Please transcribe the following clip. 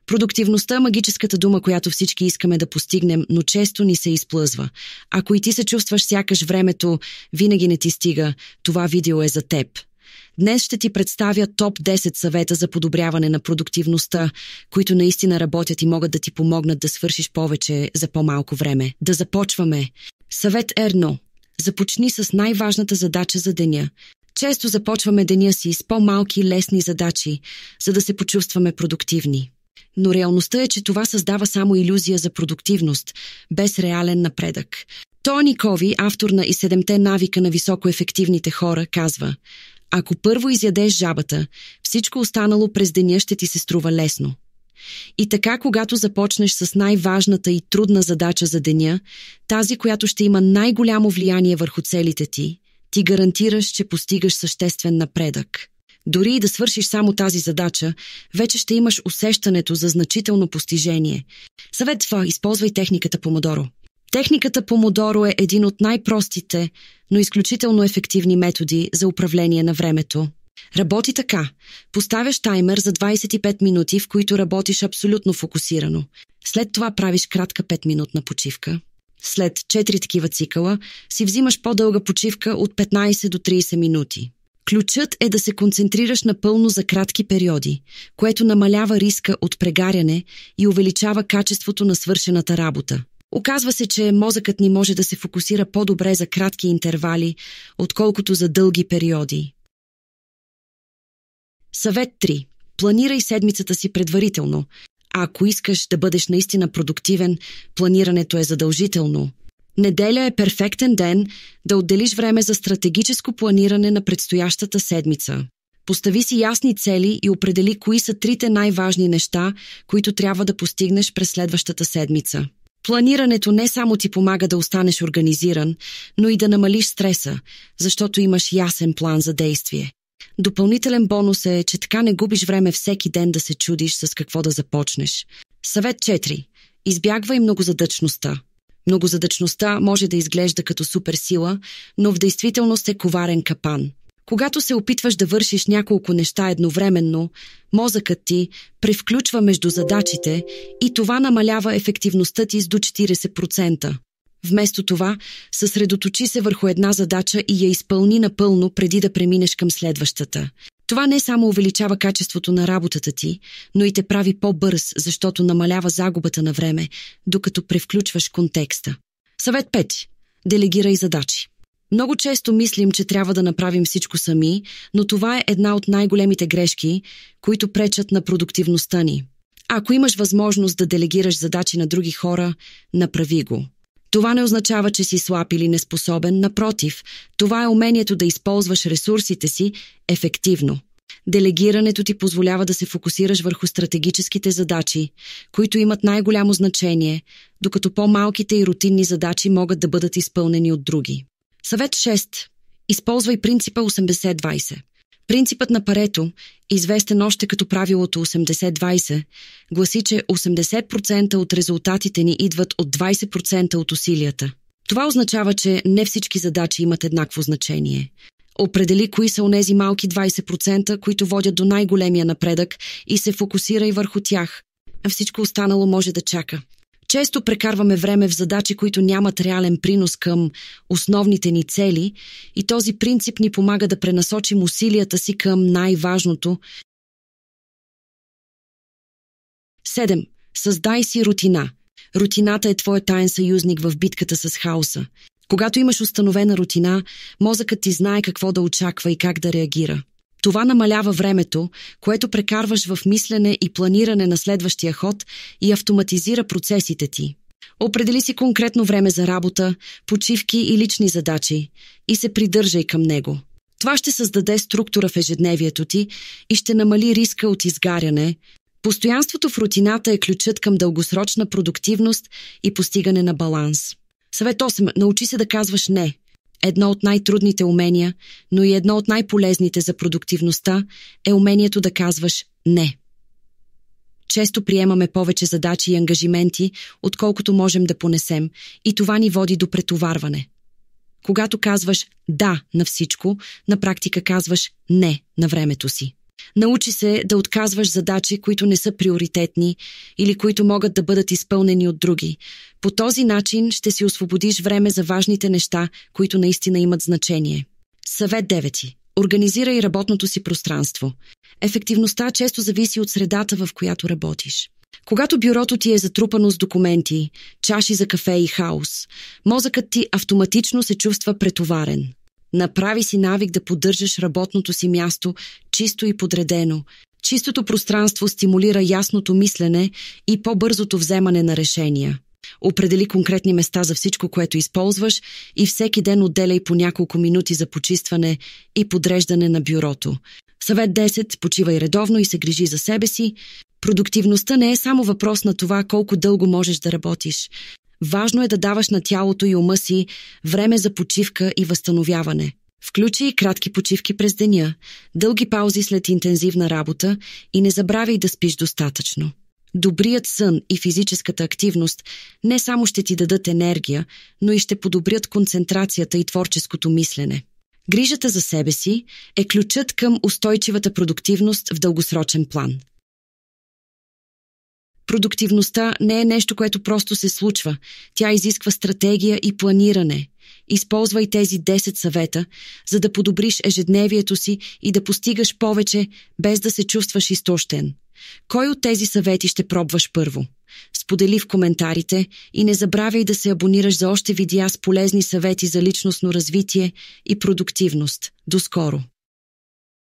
Продуктивността е магическата дума, която всички искаме да постигнем, но често ни се изплъзва. Ако и ти се чувстваш сякаш времето винаги не ти стига, това видео е за теб. Днес ще ти представя топ 10 съвета за подобряване на продуктивността, които наистина работят и могат да ти помогнат да свършиш повече за по-малко време. Да започваме. Съвет 1. Започни с най-важната задача за деня. Често започваме деня си с по-малки лесни задачи, за да се почувстваме продуктивни. Но реалността е, че това създава само илюзия за продуктивност, без реален напредък. Тони Кови, автор на и 7-те навика на високоефективните хора, казва: ако първо изядеш жабата, всичко останало през деня ще ти се струва лесно. И така, когато започнеш с най-важната и трудна задача за деня, тази, която ще има най-голямо влияние върху целите ти, ти гарантираш, че постигаш съществен напредък. Дори и да свършиш само тази задача, вече ще имаш усещането за значително постижение. Съвет 2. Използвай техниката Помодоро. Техниката Помодоро е един от най-простите, но изключително ефективни методи за управление на времето. Работи така. Поставяш таймер за 25 минути, в които работиш абсолютно фокусирано. След това правиш кратка 5-минутна почивка. След 4 такива цикъла си взимаш по-дълга почивка от 15 до 30 минути. Ключът е да се концентрираш напълно за кратки периоди, което намалява риска от прегаряне и увеличава качеството на свършената работа. Оказва се, че мозъкът ни може да се фокусира по-добре за кратки интервали, отколкото за дълги периоди. Съвет 3. Планирай седмицата си предварително. А ако искаш да бъдеш наистина продуктивен, планирането е задължително. Неделя е перфектен ден да отделиш време за стратегическо планиране на предстоящата седмица. Постави си ясни цели и определи кои са 3 най-важни неща, които трябва да постигнеш през следващата седмица. Планирането не само ти помага да останеш организиран, но и да намалиш стреса, защото имаш ясен план за действие. Допълнителен бонус е, че така не губиш време всеки ден да се чудиш с какво да започнеш. Съвет 4. Избягвай многозадачността. Многозадачността може да изглежда като суперсила, но в действителност е коварен капан. Когато се опитваш да вършиш няколко неща едновременно, мозъкът ти превключва между задачите и това намалява ефективността ти с до 40%. Вместо това, съсредоточи се върху една задача и я изпълни напълно преди да преминеш към следващата. Това не само увеличава качеството на работата ти, но и те прави по-бърз, защото намалява загубата на време, докато превключваш контекста. Съвет 5. Делегирай задачи. Много често мислим, че трябва да направим всичко сами, но това е една от най-големите грешки, които пречат на продуктивността ни. Ако имаш възможност да делегираш задачи на други хора, направи го. Това не означава, че си слаб или неспособен, напротив, това е умението да използваш ресурсите си ефективно. Делегирането ти позволява да се фокусираш върху стратегическите задачи, които имат най-голямо значение, докато по-малките и рутинни задачи могат да бъдат изпълнени от други. Съвет 6. Използвай принципа 80-20. Принципът на Парето, известен още като правилото 80-20, гласи, че 80% от резултатите ни идват от 20% от усилията. Това означава, че не всички задачи имат еднакво значение. Определи кои са онези малки 20%, които водят до най-големия напредък и се фокусирай върху тях, а всичко останало може да чака. Често прекарваме време в задачи, които нямат реален принос към основните ни цели и този принцип ни помага да пренасочим усилията си към най-важното. 7. Създай си рутина. Рутината е твоят таен съюзник в битката с хаоса. Когато имаш установена рутина, мозъкът ти знае какво да очаква и как да реагира. Това намалява времето, което прекарваш в мислене и планиране на следващия ход и автоматизира процесите ти. Определи си конкретно време за работа, почивки и лични задачи и се придържай към него. Това ще създаде структура в ежедневието ти и ще намали риска от изгаряне. Постоянството в рутината е ключът към дългосрочна продуктивност и постигане на баланс. Съвет 8. Научи се да казваш «не». Едно от най-трудните умения, но и едно от най-полезните за продуктивността е умението да казваш «не». Често приемаме повече задачи и ангажименти, отколкото можем да понесем, и това ни води до претоварване. Когато казваш «да» на всичко, на практика казваш «не» на времето си. Научи се да отказваш задачи, които не са приоритетни или които могат да бъдат изпълнени от други. По този начин ще си освободиш време за важните неща, които наистина имат значение. Съвет 9. Организирай работното си пространство. Ефективността често зависи от средата, в която работиш. Когато бюрото ти е затрупано с документи, чаши за кафе и хаос, мозъкът ти автоматично се чувства претоварен. Направи си навик да поддържаш работното си място чисто и подредено. Чистото пространство стимулира ясното мислене и по-бързото вземане на решения. Определи конкретни места за всичко, което използваш и всеки ден отделяй по няколко минути за почистване и подреждане на бюрото. Съвет 10. Почивай редовно и се грижи за себе си. Продуктивността не е само въпрос на това колко дълго можеш да работиш. Важно е да даваш на тялото и ума си време за почивка и възстановяване. Включи кратки почивки през деня, дълги паузи след интензивна работа и не забравяй да спиш достатъчно. Добрият сън и физическата активност не само ще ти дадат енергия, но и ще подобрят концентрацията и творческото мислене. Грижата за себе си е ключът към устойчивата продуктивност в дългосрочен план. Продуктивността не е нещо, което просто се случва. Тя изисква стратегия и планиране. Използвай тези 10 съвета, за да подобриш ежедневието си и да постигаш повече, без да се чувстваш изтощен. Кой от тези съвети ще пробваш първо? Сподели в коментарите и не забравяй да се абонираш за още видеа с полезни съвети за личностно развитие и продуктивност. До скоро!